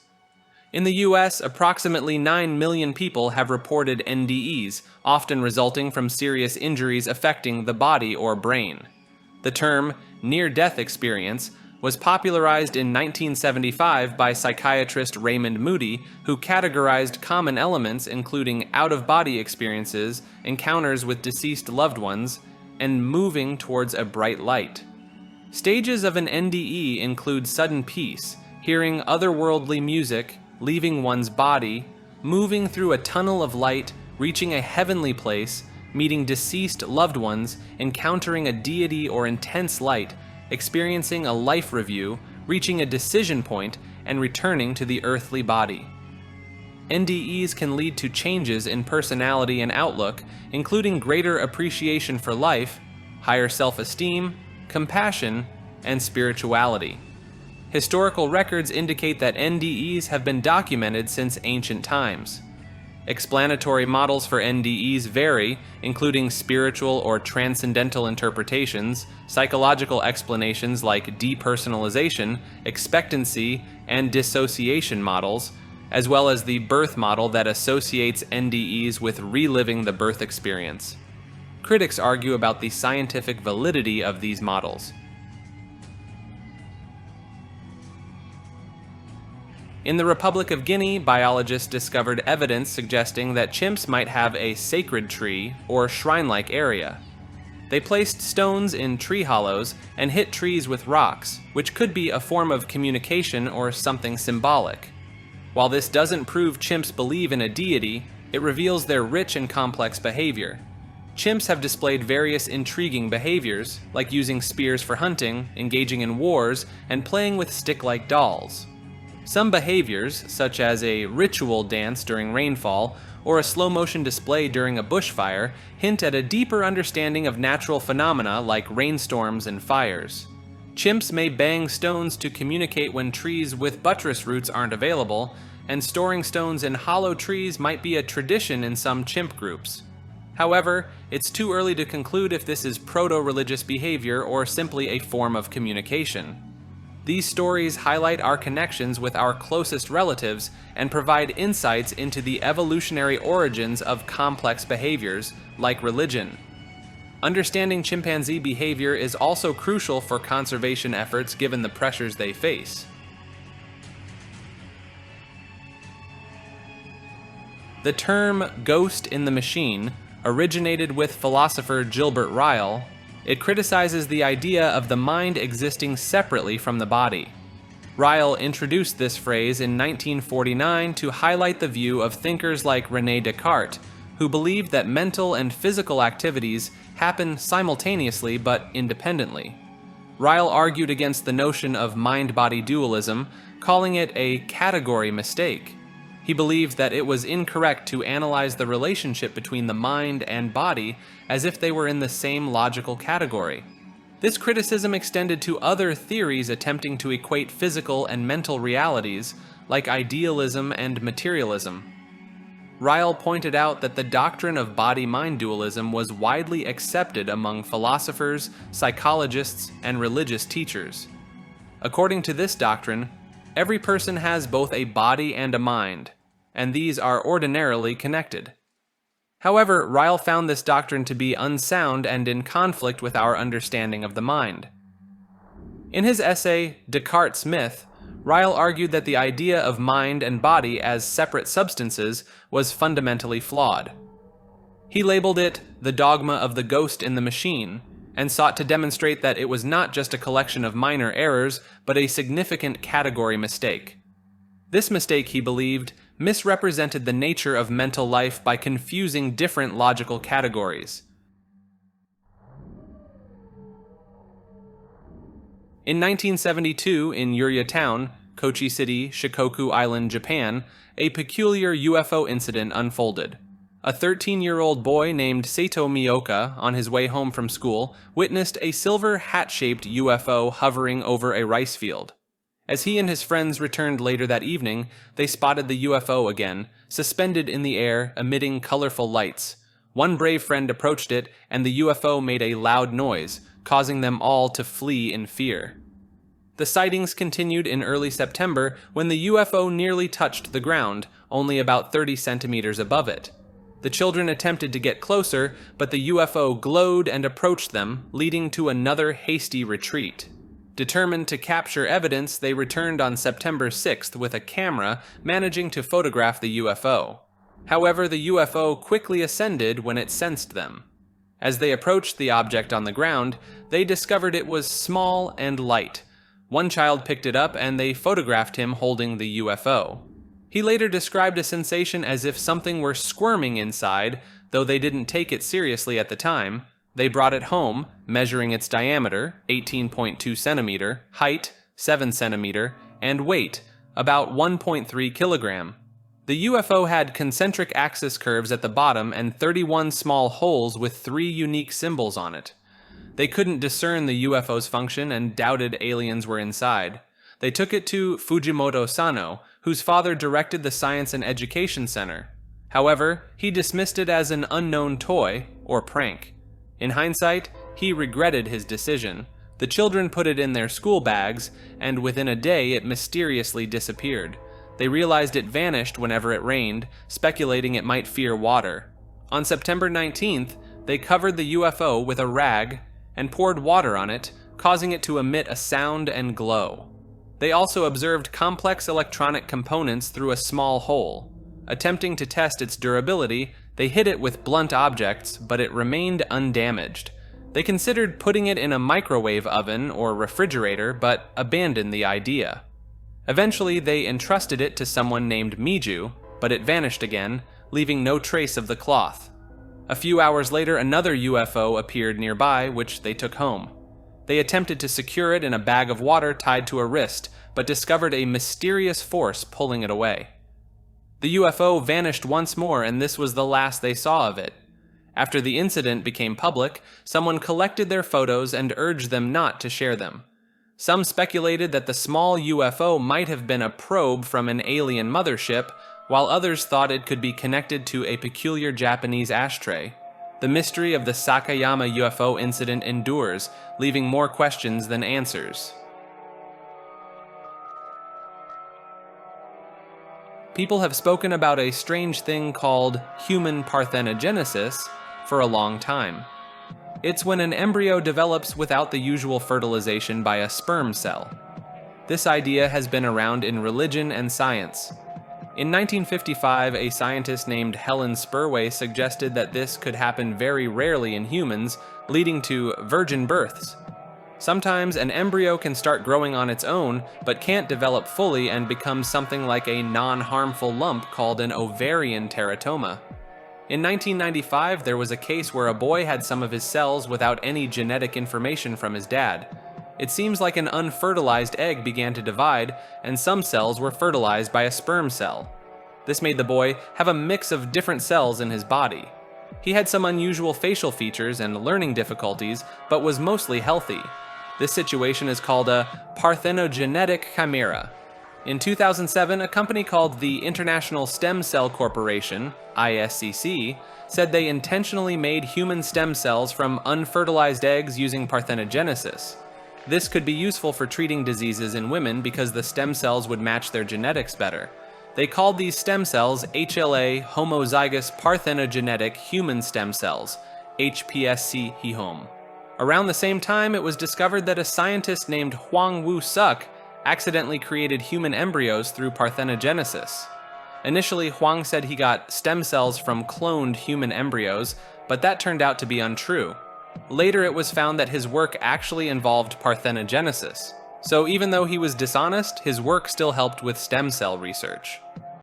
In the US, approximately 9 million people have reported NDEs, often resulting from serious injuries affecting the body or brain. The term near-death experience was popularized in 1975 by psychiatrist Raymond Moody, who categorized common elements including out-of-body experiences, encounters with deceased loved ones, and moving towards a bright light. Stages of an NDE include sudden peace, hearing otherworldly music, leaving one's body, moving through a tunnel of light, reaching a heavenly place, meeting deceased loved ones, encountering a deity or intense light, experiencing a life review, reaching a decision point, and returning to the earthly body. NDEs can lead to changes in personality and outlook, including greater appreciation for life, higher self-esteem, compassion, and spirituality. Historical records indicate that NDEs have been documented since ancient times. Explanatory models for NDEs vary, including spiritual or transcendental interpretations, psychological explanations like depersonalization, expectancy, and dissociation models, as well as the birth model that associates NDEs with reliving the birth experience. Critics argue about the scientific validity of these models. In the Republic of Guinea, biologists discovered evidence suggesting that chimps might have a sacred tree or shrine-like area. They placed stones in tree hollows and hit trees with rocks, which could be a form of communication or something symbolic. While this doesn't prove chimps believe in a deity, it reveals their rich and complex behavior. Chimps have displayed various intriguing behaviors, like using spears for hunting, engaging in wars, and playing with stick-like dolls. Some behaviors, such as a ritual dance during rainfall or a slow-motion display during a bushfire, hint at a deeper understanding of natural phenomena like rainstorms and fires. Chimps may bang stones to communicate when trees with buttress roots aren't available, and storing stones in hollow trees might be a tradition in some chimp groups. However, it's too early to conclude if this is proto-religious behavior or simply a form of communication. These stories highlight our connections with our closest relatives and provide insights into the evolutionary origins of complex behaviors, like religion. Understanding chimpanzee behavior is also crucial for conservation efforts given the pressures they face. The term "ghost in the machine" originated with philosopher Gilbert Ryle. It criticizes the idea of the mind existing separately from the body. Ryle introduced this phrase in 1949 to highlight the view of thinkers like René Descartes, who believed that mental and physical activities happen simultaneously but independently. Ryle argued against the notion of mind-body dualism, calling it a category mistake. He believed that it was incorrect to analyze the relationship between the mind and body as if they were in the same logical category. This criticism extended to other theories attempting to equate physical and mental realities, like idealism and materialism. Ryle pointed out that the doctrine of body-mind dualism was widely accepted among philosophers, psychologists, and religious teachers. According to this doctrine, every person has both a body and a mind, and these are ordinarily connected. However, Ryle found this doctrine to be unsound and in conflict with our understanding of the mind. In his essay, Descartes' Myth, Ryle argued that the idea of mind and body as separate substances was fundamentally flawed. He labeled it the dogma of the ghost in the machine, and sought to demonstrate that it was not just a collection of minor errors, but a significant category mistake. This mistake, he believed, misrepresented the nature of mental life by confusing different logical categories. In 1972, in Uriya Town, Kochi City, Shikoku Island, Japan, a peculiar UFO incident unfolded. A 13-year-old boy named Seito Miyoka, on his way home from school, witnessed a silver hat-shaped UFO hovering over a rice field. As he and his friends returned later that evening, they spotted the UFO again, suspended in the air, emitting colorful lights. One brave friend approached it, and the UFO made a loud noise, causing them all to flee in fear. The sightings continued in early September when the UFO nearly touched the ground, only about 30 centimeters above it. The children attempted to get closer, but the UFO glowed and approached them, leading to another hasty retreat. Determined to capture evidence, they returned on September 6th with a camera, managing to photograph the UFO. However, the UFO quickly ascended when it sensed them. As they approached the object on the ground, they discovered it was small and light. One child picked it up and they photographed him holding the UFO. He later described a sensation as if something were squirming inside, though they didn't take it seriously at the time. They brought it home, measuring its diameter, 18.2 centimeter, height, 7 centimeter, and weight, about 1.3 kilogram. The UFO had concentric axis curves at the bottom and 31 small holes with 3 unique symbols on it. They couldn't discern the UFO's function and doubted aliens were inside. They took it to Fujimoto Sano, whose father directed the Science and Education Center. However, he dismissed it as an unknown toy, or prank. In hindsight, he regretted his decision. The children put it in their school bags, and within a day it mysteriously disappeared. They realized it vanished whenever it rained, speculating it might fear water. On September 19th, they covered the UFO with a rag and poured water on it, causing it to emit a sound and glow. They also observed complex electronic components through a small hole. Attempting to test its durability, they hit it with blunt objects, but it remained undamaged. They considered putting it in a microwave oven or refrigerator, but abandoned the idea. Eventually, they entrusted it to someone named Miju, but it vanished again, leaving no trace of the cloth. A few hours later, another UFO appeared nearby, which they took home. They attempted to secure it in a bag of water tied to a wrist, but discovered a mysterious force pulling it away. The UFO vanished once more, and this was the last they saw of it. After the incident became public, someone collected their photos and urged them not to share them. Some speculated that the small UFO might have been a probe from an alien mothership, while others thought it could be connected to a peculiar Japanese ashtray. The mystery of the Sakayama UFO incident endures, leaving more questions than answers. People have spoken about a strange thing called human parthenogenesis for a long time. It's when an embryo develops without the usual fertilization by a sperm cell. This idea has been around in religion and science. In 1955, a scientist named Helen Spurway suggested that this could happen very rarely in humans, leading to virgin births. Sometimes an embryo can start growing on its own, but can't develop fully and become something like a non-harmful lump called an ovarian teratoma. In 1995, there was a case where a boy had some of his cells without any genetic information from his dad. It seems like an unfertilized egg began to divide, and some cells were fertilized by a sperm cell. This made the boy have a mix of different cells in his body. He had some unusual facial features and learning difficulties, but was mostly healthy. This situation is called a parthenogenetic chimera. In 2007, a company called the International Stem Cell Corporation, ISCC, said they intentionally made human stem cells from unfertilized eggs using parthenogenesis. This could be useful for treating diseases in women because the stem cells would match their genetics better. They called these stem cells HLA homozygous parthenogenetic human stem cells, HPSC-HeHom. Around the same time, it was discovered that a scientist named Hwang Woo-suk accidentally created human embryos through parthenogenesis. Initially, Hwang said he got stem cells from cloned human embryos, but that turned out to be untrue. Later, it was found that his work actually involved parthenogenesis. So even though he was dishonest, his work still helped with stem cell research.